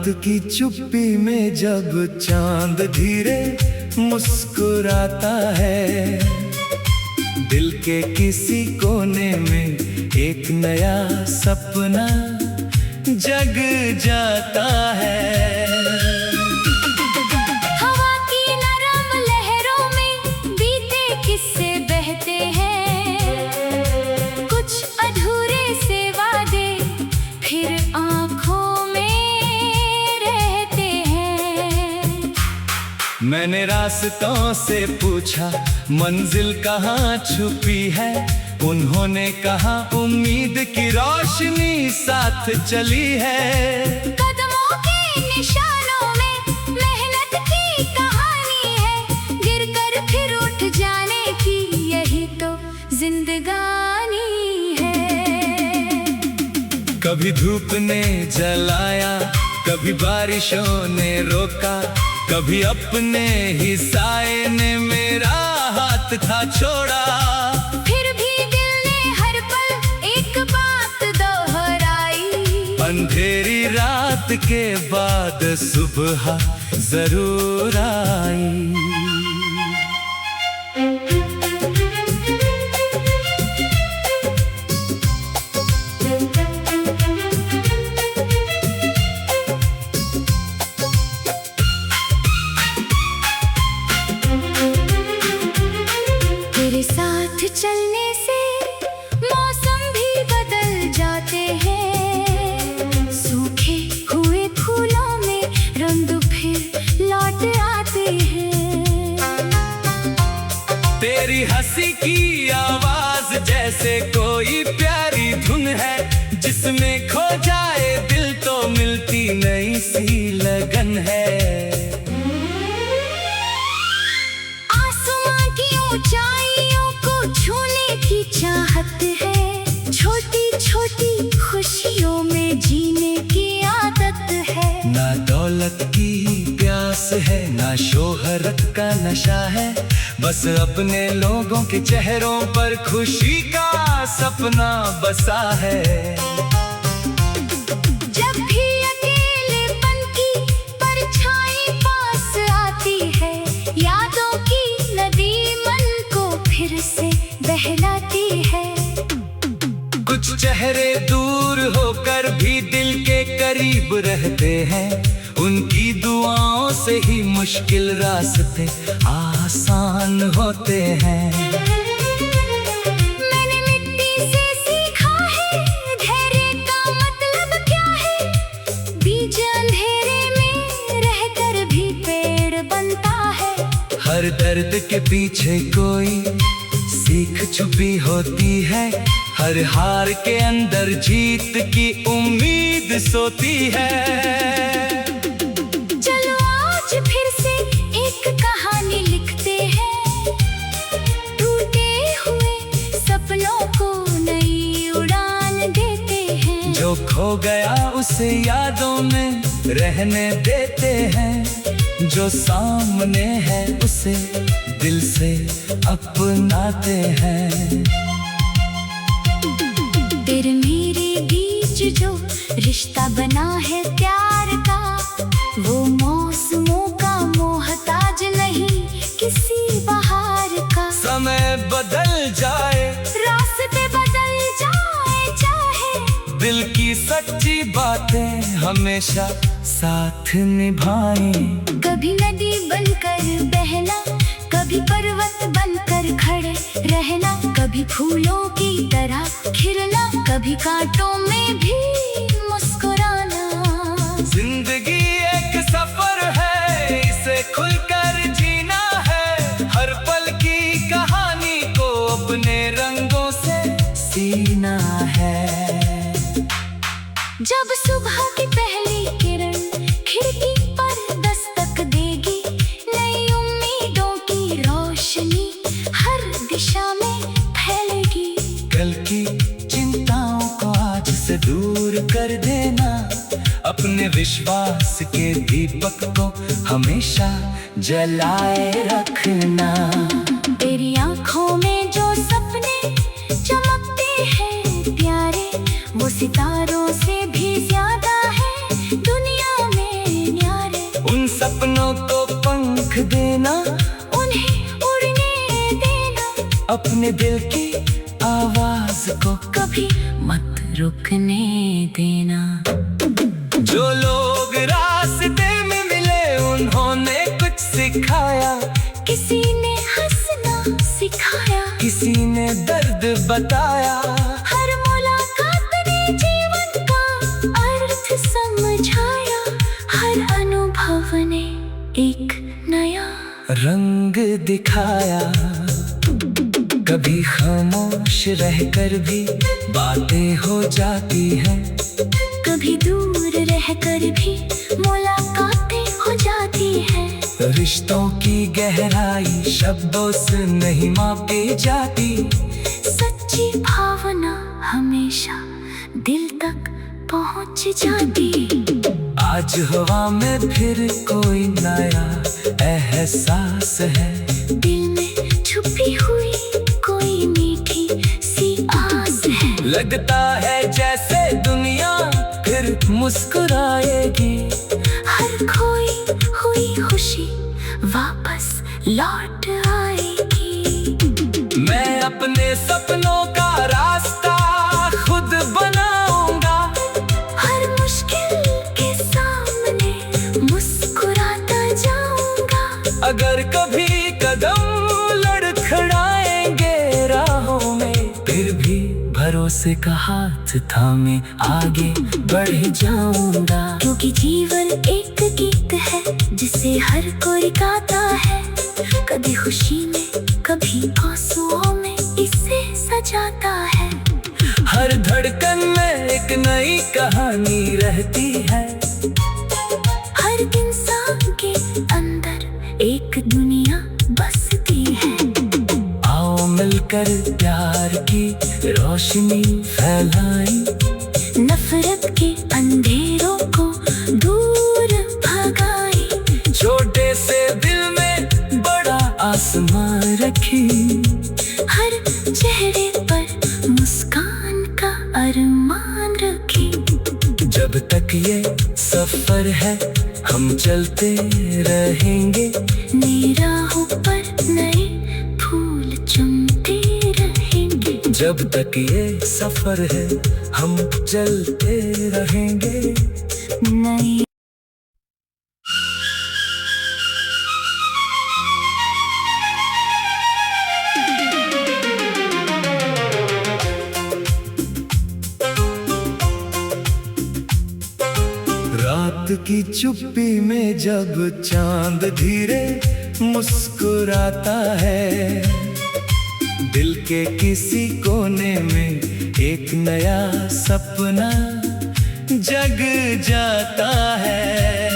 रात की चुप्पी में जब चांद धीरे मुस्कुराता है, दिल के किसी कोने में एक नया सपना जग जाता है। हवा की नरम लहरों में बीते किस्से बहते हैं, कुछ अधूरे से वादे फिर आंखों में रहते हैं। मैंने रास्तों से पूछा मंजिल कहाँ छुपी है, उन्होंने कहा उम्मीद की रोशनी साथ चली है। कदमों के निशानों में मेहनत की कहानी है, गिरकर फिर उठ जाने की यही तो जिंदगानी है। कभी धूप ने जलाया, कभी बारिशों ने रोका, कभी अपने ही साए ने मेरा हाथ था छोड़ा। अंधेरी रात के बाद सुबह जरूर आई। तेरे साथ चलने से मौसम भी बदल जाते हैं, तेरी हंसी की आवाज जैसे कोई प्यारी धुन है, जिसमें खो जाए दिल तो मिलती नई सी लगन है। आसमां की ऊंचाइयों को छूने की चाहत है, छोटी छोटी खुशियों में जीने की आदत है। ना दौलत की प्यास है, ना शोहरत का नशा है, बस अपने लोगों के चेहरों पर खुशी का सपना बसा है। जब भी अकेलेपन की परछाई पास आती है, यादों की नदी मन को फिर से बहलाती है। कुछ चेहरे दूर होकर भी दिल के करीब रहते हैं, उनकी दुआओं से ही मुश्किल रास्ते आसान होते हैं। मैंने मिट्टी से सीखा है धैर्य का मतलब क्या है, बीज अंधेरे में रहकर भी पेड़ बनता है। हर दर्द के पीछे कोई सीख छुपी होती है, हर हार के अंदर जीत की उम्मीद सोती है। चलो आज फिर से एक कहानी लिखते हैं, टूटे हुए सपनों को नई उड़ान देते हैं। जो खो गया उसे यादों में रहने देते हैं, जो सामने है उसे दिल से अपनाते हैं। तेरे मेरे बीच जो रिश्ता बना है प्यार का, वो मौसमों का मोहताज नहीं किसी बहार का। समय बदल जाए, रास्ते बदल जाए चाहे, दिल की सच्ची बातें हमेशा साथ निभाएं। कभी नदी बनकर बहना, कभी पर्वत बनकर खड़े रहना, कभी फूलों की तरह खिलना, कभी कांटों में भी मुस्कुराना। जिंदगी एक सफर है, इसे खुलकर जीना है, हर पल की कहानी को अपने रंगों से सीना है। जब सुबह की पहली किरण खिड़की पर दस्तक देगी, नई उम्मीदों की रोशनी हर दिशा में फैलेगी। कल की चिंताओं को आज से दूर कर देना, अपने विश्वास के दीपक को हमेशा जलाए रखना। तेरी आंखों में जो सपने चमकते हैं प्यारे, वो सितारों से भी ज्यादा है दुनिया में रुकना, उन्हें उड़ने देना, अपने दिल की आवाज को कभी मत रुकने देना। जो लोग रास्ते में मिले उन्होंने कुछ सिखाया, किसी ने हंसना सिखाया, किसी ने दर्द बताया। हर मुलाकात ने जीवन का अर्थ समझाया, हर अनुभव ने एक नया रंग दिखाया। कभी खामोश रहकर भी बातें हो जाती हैं, कभी दूर रहकर भी मुलाकातें हो जाती हैं। रिश्तों की गहराई शब्दों से नहीं मापी जाती, सच्ची भावना हमेशा दिल तक पहुंच जाती। आज हवा में फिर कोई नया एहसास है, दिल में छुपी हुई कोई मीठी सी आस है। लगता है जैसे दुनिया फिर मुस्कुराएगी, हर खोई हुई खुशी वापस लौट आएगी। मैं अपने सपनों का रास्ता खुद बनाऊंगा, हर मुश्किल के सामने मुस्कुराता जाऊंगा। अगर कभी कदम लड़खड़ाएंगे राहों में, फिर भी भरोसे का हाथ थामे आगे बढ़ जाऊंगा। क्योंकि जीवन एक गीत है जिसे हर कोई गाता है, कभी खुशी में कभी आंसुओं में इसे सजाता है। हर धड़कन में एक नई कहानी रहती है, हर इंसान के अंदर एक दुनिया बसती है। आओ मिलकर प्यार की रोशनी फैलाई, नफरत के अंधेरों को दूर भगाई। छोटे से दिल में बड़ा आसमान रखी, हर चेहरे पर मुस्कान का अरमान रखी। जब तक ये सफर है हम चलते रहेंगे, नई राहों पर नए फूल चुनते रहेंगे। जब तक ये सफर है हम चलते रहेंगे। नई रात की चुप्पी में जब चांद धीरे मुस्कुराता है, दिल के किसी कोने में एक नया सपना जग जाता है।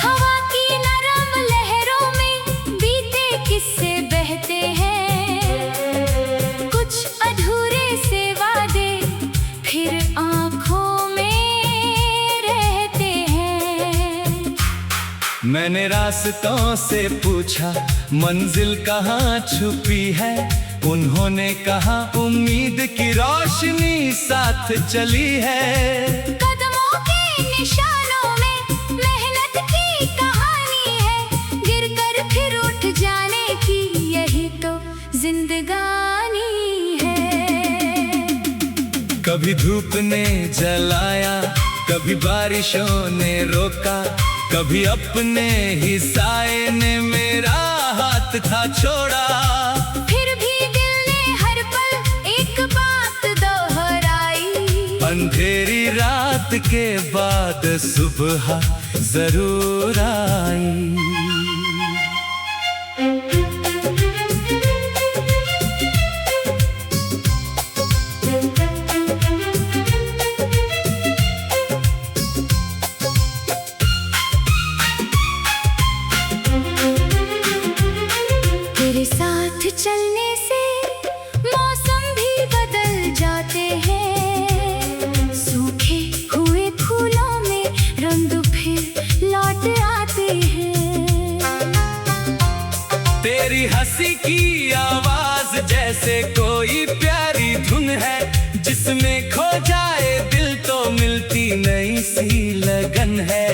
हवा की नरम लहरों में बीते किस्से बहते हैं, कुछ अधूरे से वादे फिर आंखों में रहते हैं। मैंने रास्तों से पूछा मंजिल कहाँ छुपी है, उन्होंने कहा उम्मीद की रोशनी साथ चली है। कदमों के निशानों में मेहनत की कहानी है, गिरकर फिर उठ जाने की यही तो जिंदगानी है। कभी धूप ने जलाया, कभी बारिशों ने रोका, कभी अपने ही साए ने मेरा हाथ था छोड़ा। फिर भी दिल ने हर पल एक बात दोहराई, अंधेरी रात के बाद सुबह जरूर आई। तेरे साथ चलने से मौसम भी बदल जाते हैं, सूखे हुए फूलों में रंग फिर लौट आते हैं। तेरी हंसी की आवाज जैसे कोई प्यारी धुन है, जिसमें खो जाए दिल तो मिलती नई सी लगन है।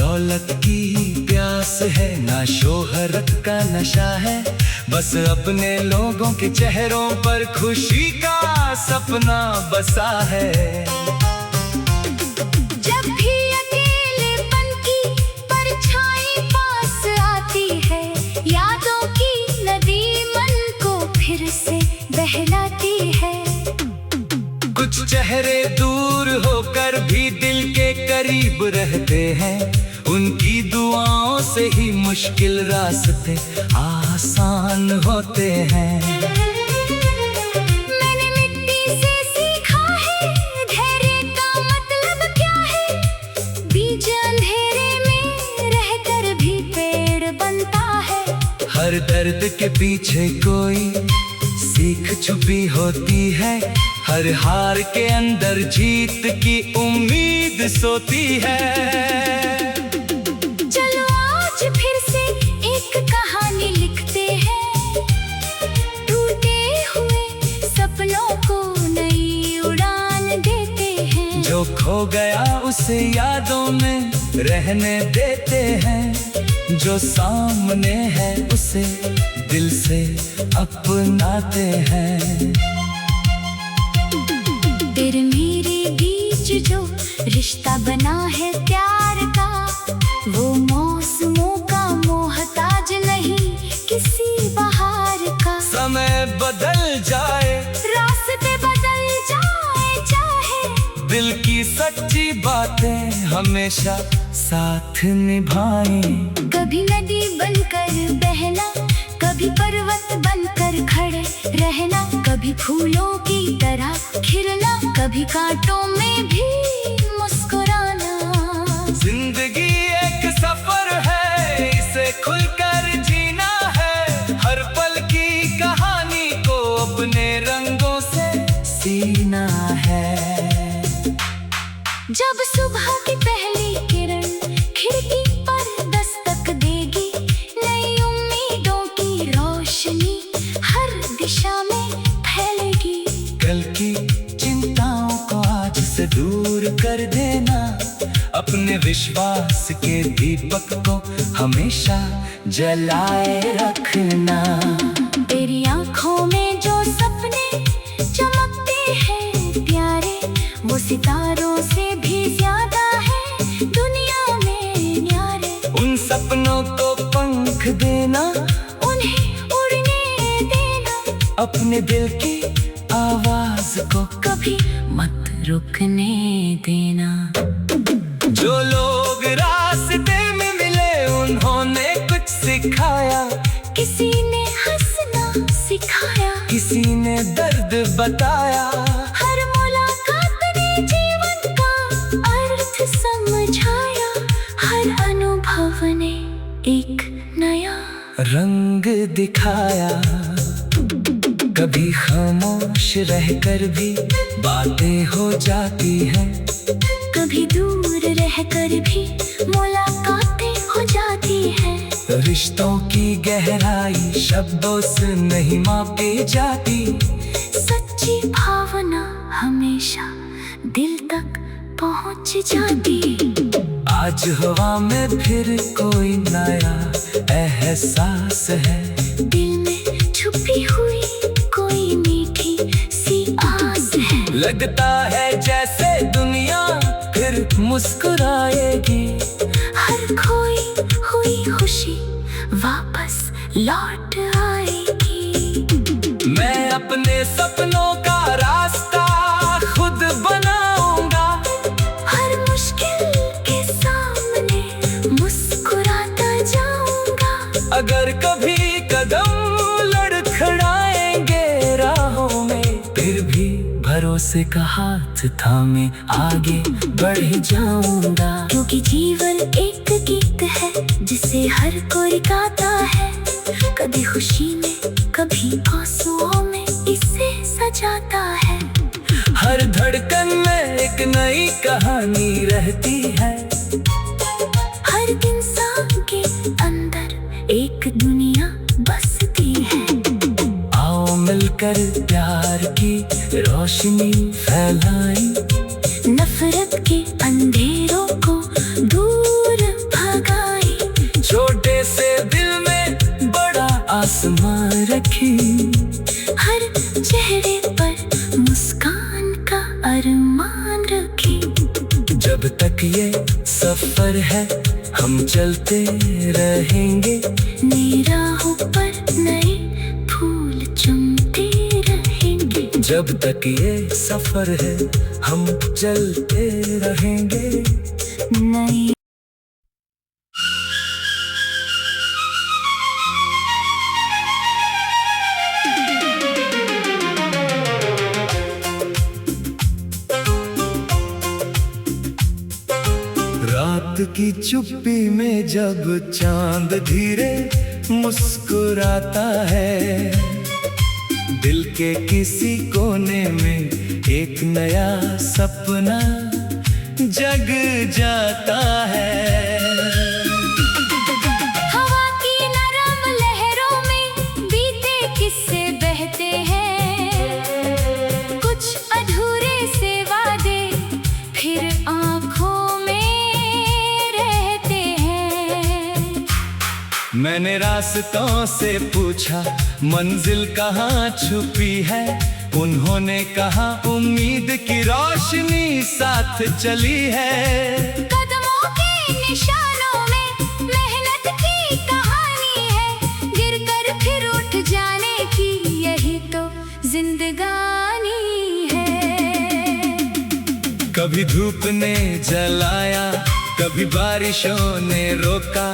दौलत की प्यास है, ना शोहरत का नशा है, बस अपने लोगों के चेहरों पर खुशी का सपना बसा है। जब भी अकेलेपन की परछाई पास आती है, यादों की नदी मन को फिर से बहलाती है। कुछ चेहरे दूर होकर भी दिल के करीब रहते हैं, उनकी दुआओं से ही मुश्किल रास्ते आसान होते हैं। मैंने मिट्टी से सीखा है धैर्य का मतलब क्या है, बीज अंधेरे में रहकर भी पेड़ बनता है। हर दर्द के पीछे कोई सीख छुपी होती है, हर हार के अंदर जीत की उम्मीद सोती है। चलो आज फिर से एक कहानी लिखते हैं, टूटे हुए सपनों को नई उड़ान देते हैं। जो खो गया उसे यादों में रहने देते हैं, जो सामने है उसे दिल से अपनाते हैं। तेरे मेरे बीच जो रिश्ता बना है प्यार का, वो मौसमों का मोहताज नहीं किसी बहार का। समय बदल जाए, रास्ते बदल जाए, चाहे दिल की सच्ची बातें हमेशा साथ निभाएं। कभी नदी बनकर बहना, कभी पर्वत बनकर खड़े रहना, कभी फूलों की तरह खिलना, कभी कांटों में भी मुस्कुराना। जिंदगी एक सफर है, इसे खुलकर जीना है, हर पल की कहानी को अपने रंगों से सीना है। जब सुबह की पहली किरण खिड़की पर दस्तक देगी, नई उम्मीदों की रोशनी हर दिशा में फैलेगी। कल की चिंताओं को आज से दूर कर देना, अपने विश्वास के दीपक को हमेशा जलाए रखना। तेरी आंखों में जो सपने चमकते हैं प्यारे, वो सितारों से भी ज्यादा है दुनिया में न्यारे। उन सपनों को पंख देना, उन्हें उड़ने देना, अपने दिल की आवाज को कभी मत रुकने देना। जो लोग रास्ते में मिले उन्होंने कुछ सिखाया, किसी ने हंसना सिखाया, किसी ने दर्द बताया। हर मुलाकात ने जीवन का अर्थ समझाया, हर अनुभव ने एक नया रंग दिखाया। कभी खामोश रहकर भी बातें हो जाती हैं, कभी दूर रहकर भी मुलाकातें हो जाती हैं। रिश्तों की गहराई शब्दों से नहीं मापी जाती, सच्ची भावना हमेशा दिल तक पहुंच जाती। आज हवा में फिर कोई नया एहसास है, दिल में छुपी हुई कोई मीठी सी आस है। लगता है जैसे दुनिया फिर मुस्कुराएगी, हर खोई हुई खुशी वापस लौट आएगी। मैं अपने सपनों का रास्ता खुद बनाऊंगा, हर मुश्किल के सामने मुस्कुराता जाऊंगा। अगर कभी कदम लड़खड़ाएंगे राहों में, फिर भी भरोसे का हाथ थामे आगे बढ़ जाऊंगा। क्योंकि जीवन एक गीत है जिसे हर कोई गाता है, कभी खुशी में कभी आंसुओं में इसे सजाता है। हर धड़कन में एक नई कहानी रहती है, हर इंसान के अंदर एक दुनिया बसती है। आओ मिलकर प्यार की रोशनी फैलाई, नफरत के अंधेरों को दूर चलते रहेंगे, नई राहों पर नए फूल चुनते रहेंगे। जब तक ये सफर है हम चलते रहेंगे। नई रात की चुप्पी में जब चांद धीरे मुस्कुराता है, दिल के किसी कोने में एक नया सपना जग जाता है। हवा की नरम लहरों में बीते किस्से बहते हैं, कुछ अधूरे से वादे फिर आंखों मैंने रास्तों से पूछा मंजिल कहाँ छुपी है, उन्होंने कहा उम्मीद की रोशनी साथ चली है। कदमों के निशानों में मेहनत की कहानी है, गिरकर फिर उठ जाने की यही तो जिंदगानी है। कभी धूप ने जलाया, कभी बारिशों ने रोका,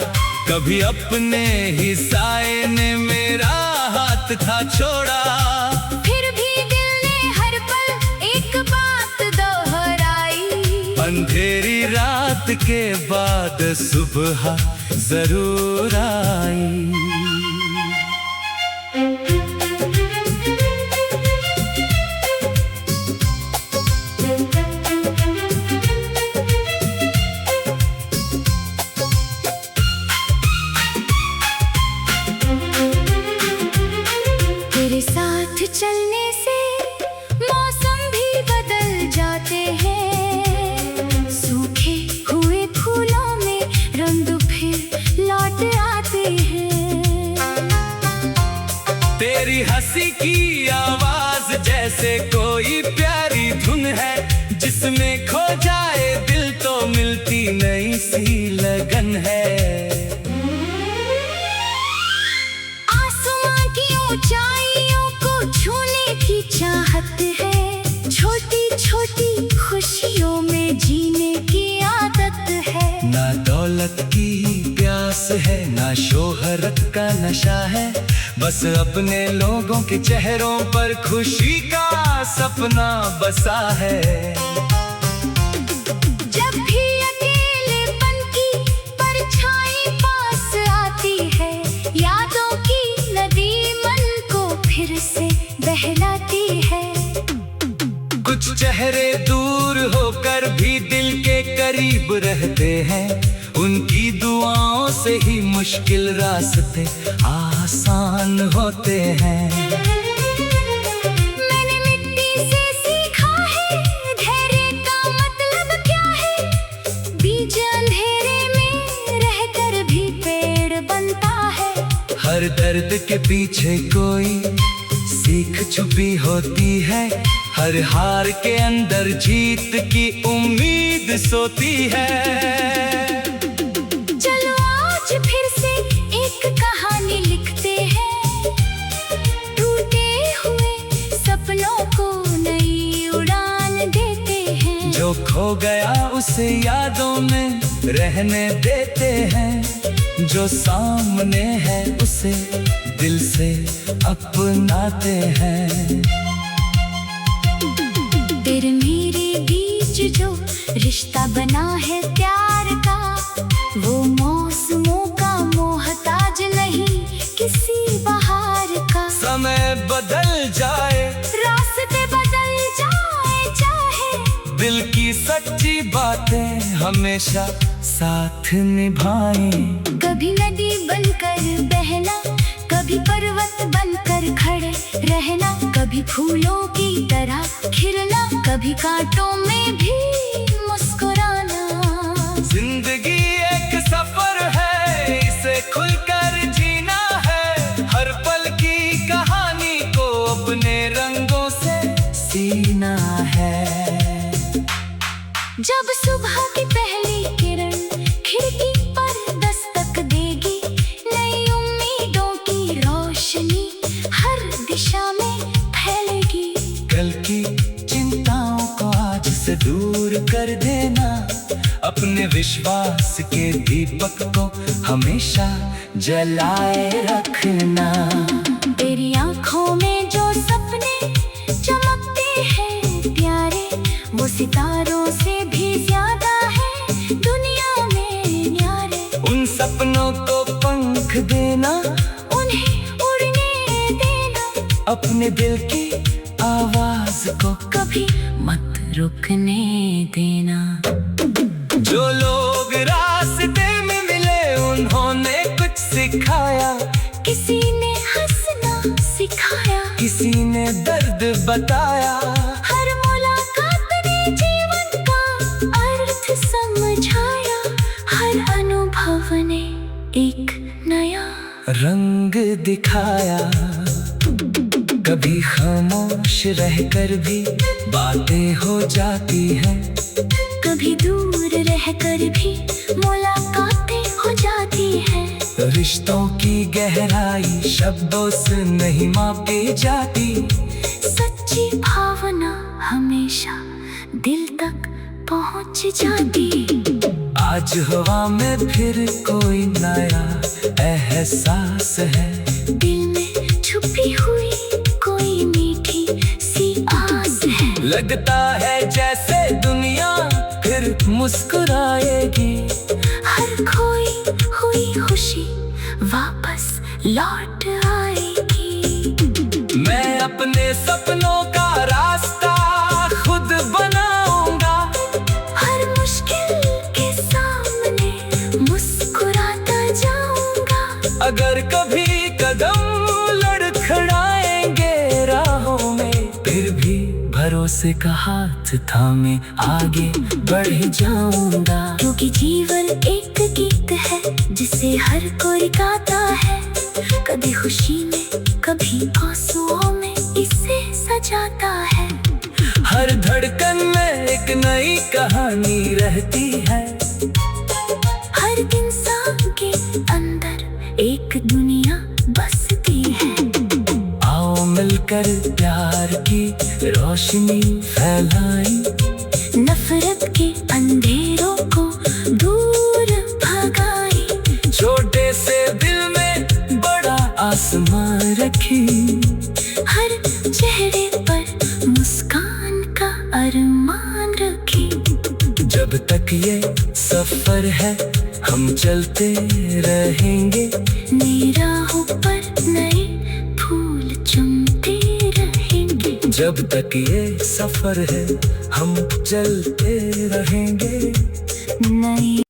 कभी अपने ही साए ने मेरा हाथ था छोड़ा। फिर भी दिल ने हर पल एक बात दोहराई, अंधेरी रात के बाद सुबह जरूर आई। तेरे साथ चलने से मौसम भी बदल जाते हैं, सूखे हुए फूलों में रंग फिर लौट आते हैं। तेरी हंसी की आवाज जैसे कोई प्यारी धुन है, जिसमें खो जाए दिल तो मिलती नई सी लगन है। ऊंचाइयों को छूने की चाहत है, छोटी छोटी खुशियों में जीने की आदत है। ना दौलत की प्यास है, ना शोहरत का नशा है, बस अपने लोगों के चेहरों पर खुशी का सपना बसा है। जब भी अकेलेपन की परछाई पास आती है, यादों की नदी फिर से बहलाती है। कुछ चेहरे दूर होकर भी दिल के करीब रहते हैं, उनकी दुआओं से ही मुश्किल रास्ते आसान होते हैं। मैंने मिट्टी से सीखा है धैर्य का मतलब क्या है, बीज अंधेरे में रहकर भी पेड़ बनता है। हर दर्द के पीछे कोई सीख छुपी होती है, हर हार के अंदर जीत की उम्मीद सोती है। चलो आज फिर से एक कहानी लिखते हैं, टूटे हुए सपनों को नई उड़ान देते हैं। जो खो गया उसे यादों में रहने देते हैं, जो सामने है उसे दिल से अपनाते हैं। तेरे मेरे बीच जो रिश्ता बना है प्यार का, वो मौसमों का मोहताज नहीं किसी बहार का। समय बदल जाए, रास्ते बदल जाए, चाहे दिल की सच्ची बातें हमेशा साथ निभाएं। कभी नदी बनकर बहना, कभी पर्वत बनकर खड़े रहना, कभी फूलों की तरह खिलना, कभी कांटों में भी मुस्कुराना। जिंदगी एक सफर है, इसे खुलकर जीना है, हर पल की कहानी को अपने रंगों से सीना है। जब सुबह की पहली किरण खिड़की पर विश्वास के दीपक को हमेशा जलाए रखना। तेरी आंखों में जो सपने चमकते हैं प्यारे, वो सितारों से भी ज्यादा है दुनिया में न्यारे। उन सपनों को पंख देना, उन्हें उड़ने देना, अपने दिल की आवाज को कभी मत रुकने देना। जो लोग रास्ते में मिले उन्होंने कुछ सिखाया, किसी ने हंसना सिखाया, किसी ने दर्द बताया। हर मुलाकात ने जीवन का अर्थ समझाया, हर अनुभव ने एक नया रंग दिखाया। कभी खामोश रहकर भी बातें हो जाती हैं, कभी दूर रहकर भी मुलाकातें हो जाती हैं। रिश्तों की गहराई शब्दों से नहीं मापी जाती, सच्ची भावना हमेशा दिल तक पहुंच जाती। आज हवा में फिर कोई नया एहसास है, दिल में छुपी हुई कोई मीठी सी आस है। लगता है जैसे दुनिया फिर मुस्कुराएगी, हर खोई हुई खुशी वापस लौट आएगी। मैं अपने सपनों का रास्ता खुद बनाऊंगा, हर मुश्किल के सामने मुस्कुराता जाऊंगा। अगर कभी कदम लड़खड़ाएंगे राहों में, फिर भी भरोसे का हाथ थामे आगे बढ़ जाऊंगा। क्योंकि जीवन एक गीत है जिसे हर कोई गाता है, कभी खुशी में कभी आंसुओं में इसे सजाता है। हर धड़कन में एक नई कहानी रहती है, हर इंसान के अंदर एक दुनिया बसती है। आओ मिलकर प्यार की रोशनी फैलाई, नफरत के अंधेरों को दूर भगाई। छोटे से दिल में बड़ा आसमान रखी, हर चेहरे पर मुस्कान का अरमान रखी। जब तक ये सफर है हम चलते रहेंगे, नई राहों पर नए फूल चुनते रहेंगे। जब तक ये सफर है हम चलते रहेंगे। नई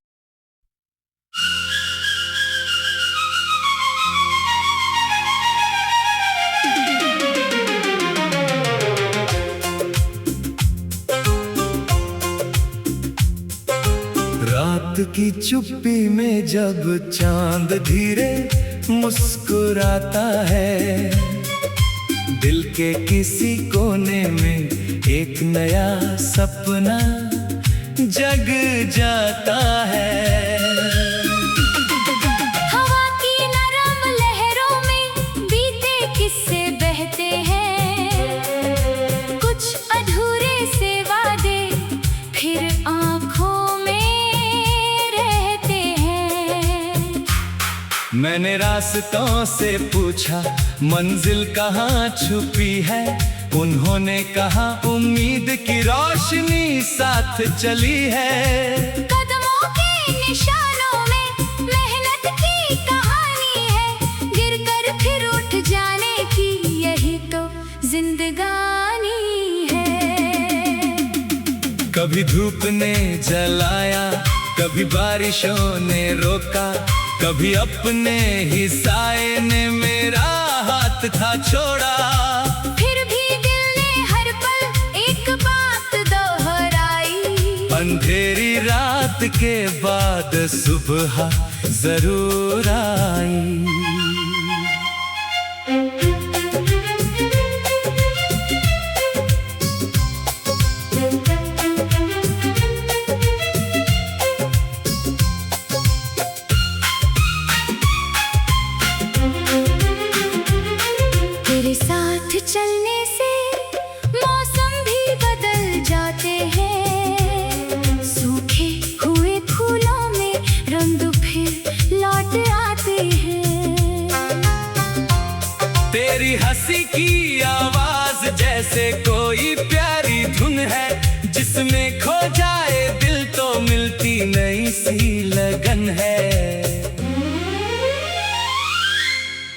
रात की चुप्पी में जब चांद धीरे मुस्कुराता है, दिल के किसी कोने में एक नया सपना जग जाता है। हवा की नरम लहरों में बीते किस्से बहते हैं, कुछ अधूरे से वादे फिर आंखों में रहते हैं। मैंने रास्तों से पूछा मंजिल कहाँ छुपी है, उन्होंने कहा उम्मीद की रोशनी साथ चली है। कदमों के निशानों में मेहनत की कहानी है, गिरकर फिर उठ जाने की यही तो जिंदगानी है। कभी धूप ने जलाया, कभी बारिशों ने रोका, कभी अपने ही साए ने मेरा हाथ था छोड़ा। फिर भी दिल ने हर पल एक बात दोहराई, अंधेरी रात के बाद सुबह जरूर आई। तेरे साथ चलने से मौसम भी बदल जाते हैं, सूखे हुए फूलों जैसे कोई प्यारी धुन है जिसमें खो जाए दिल तो मिलती नई सी लगन है।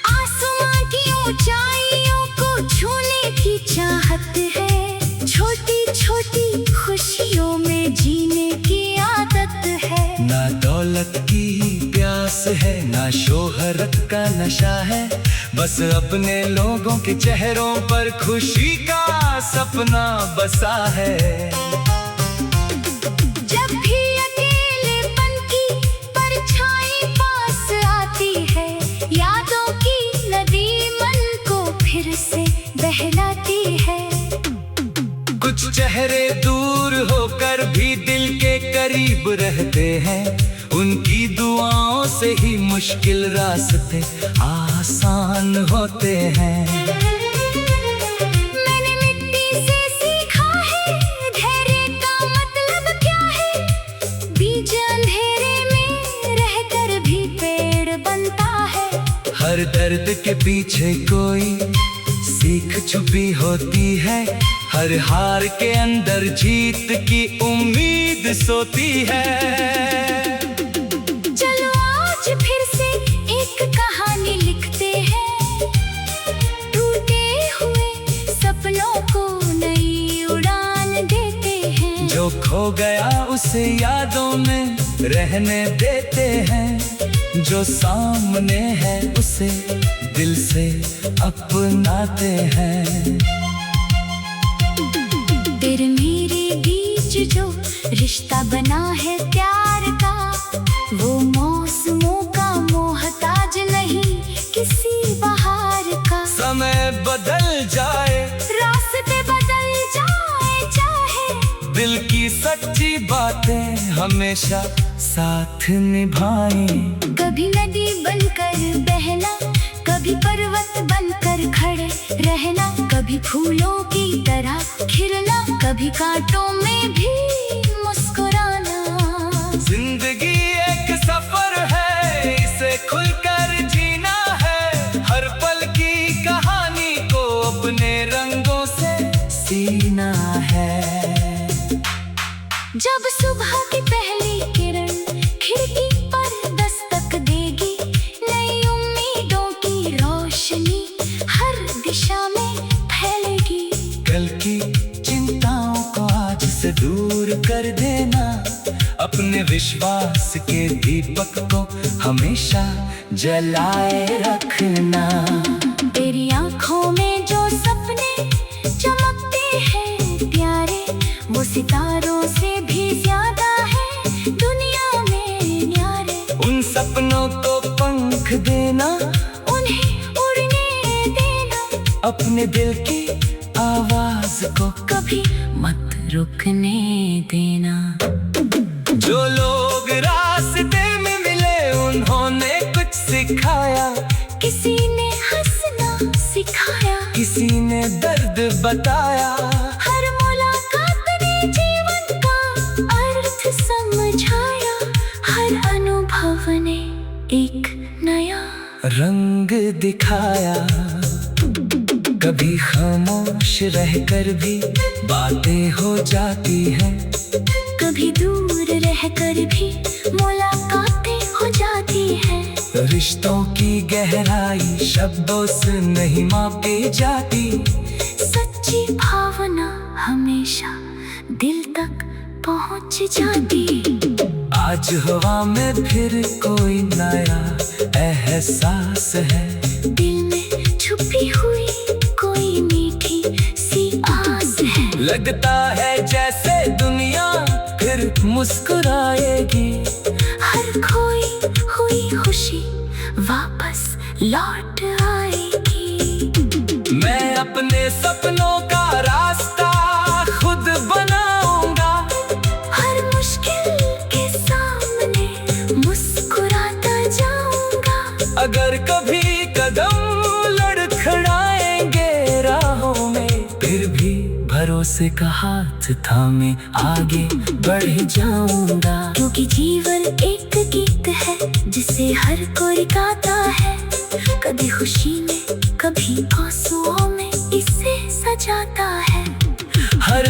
आसमां की ऊंचाइयों को छूने की चाहत है, छोटी छोटी खुशियों में जीने की आदत है। ना दौलत की प्यास है ना शोहरत का नशा है, बस अपने लोगों के चेहरों पर खुशी का सपना बसा है। जब भी अकेलेपन की परछाई पास आती है, यादों की नदी मन को फिर से बहलाती है। कुछ चेहरे दूर होकर भी दिल के करीब रहते हैं, उनकी दुआओं से ही मुश्किल रास्ते आसान होते हैं। मैंने मिट्टी से सीखा है धैर्य का मतलब क्या है, बीज अंधेरे में रहकर भी पेड़ बनता है। हर दर्द के पीछे कोई सीख छुपी होती है, हर हार के अंदर जीत की उम्मीद सोती है। चलो आज फिर से एक कहानी लिखते हैं, टूटे हुए सपनों को नई उड़ान देते हैं। जो खो गया उसे यादों में रहने देते हैं, जो सामने है उसे दिल से अपनाते हैं। तेरे मेरे बीच जो रिश्ता बना है प्यार का, वो मौसमों का मोहताज नहीं किसी बहार का। समय बदल जाए रास्ते बदल जाए चाहे, दिल की सच्ची बातें हमेशा साथ निभाएं। कभी नदी बनकर बहना, कभी पर्वत बनकर खड़े रहना, कभी फूलों की तरह खिलना, कभी कांटों में भी मुस्कुराना। जिंदगी एक सफर है, इसे खुलकर जीना है, हर पल की कहानी को अपने रंगों से सीना है। जब सुबह की पहली किरण खिड़की पर दस्तक देगी, नई उम्मीदों की रोशनी हर दिशा में फैलेगी। कल की चिंताओं को आज से दूर कर देना, अपने विश्वास के दीपक को हमेशा जलाए रखना। तेरी आंखों में जो सपने चमकते हैं प्यारे, वो सितारों से भी ज्यादा है दुनिया में न्यारे। उन सपनों को पंख देना, उन्हें उड़ने देना, अपने दिल की आवाज को कभी मत रुकने देना। जो लोग रास्ते में मिले उन्होंने कुछ सिखाया, किसी ने हंसना सिखाया, किसी ने दर्द बताया। हर मुलाकात ने जीवन का अर्थ समझाया, हर अनुभव ने एक नया रंग दिखाया। कभी खामोश रहकर भी बातें हो जाती हैं, कभी दूर रहकर भी मुलाकातें हो जाती हैं। रिश्तों की गहराई शब्दों से नहीं मापी जाती, सच्ची भावना हमेशा दिल तक पहुंच जाती। आज हवा में फिर कोई नया एहसास है, दिल में छुपी हुई कोई मीठी सी आस है। लगता है जैसे दुनिया फिर मुस्कुराएगी, हर खोई हुई खुशी वापस लौट आएगी। मैं अपने सपनों का रास्ता खुद बनाऊंगा, हर मुश्किल के सामने मुस्कुराता जाऊंगा। अगर कभी कदम लड़खड़ाएंगे राहों में, फिर भी भरोसे का हाथ थामे आगे बढ़ जाऊंगा। क्योंकि जीवन एक गीत है जिसे हर कोई गाता है, कभी खुशी में कभी आंसुओं में इसे जाता है। हर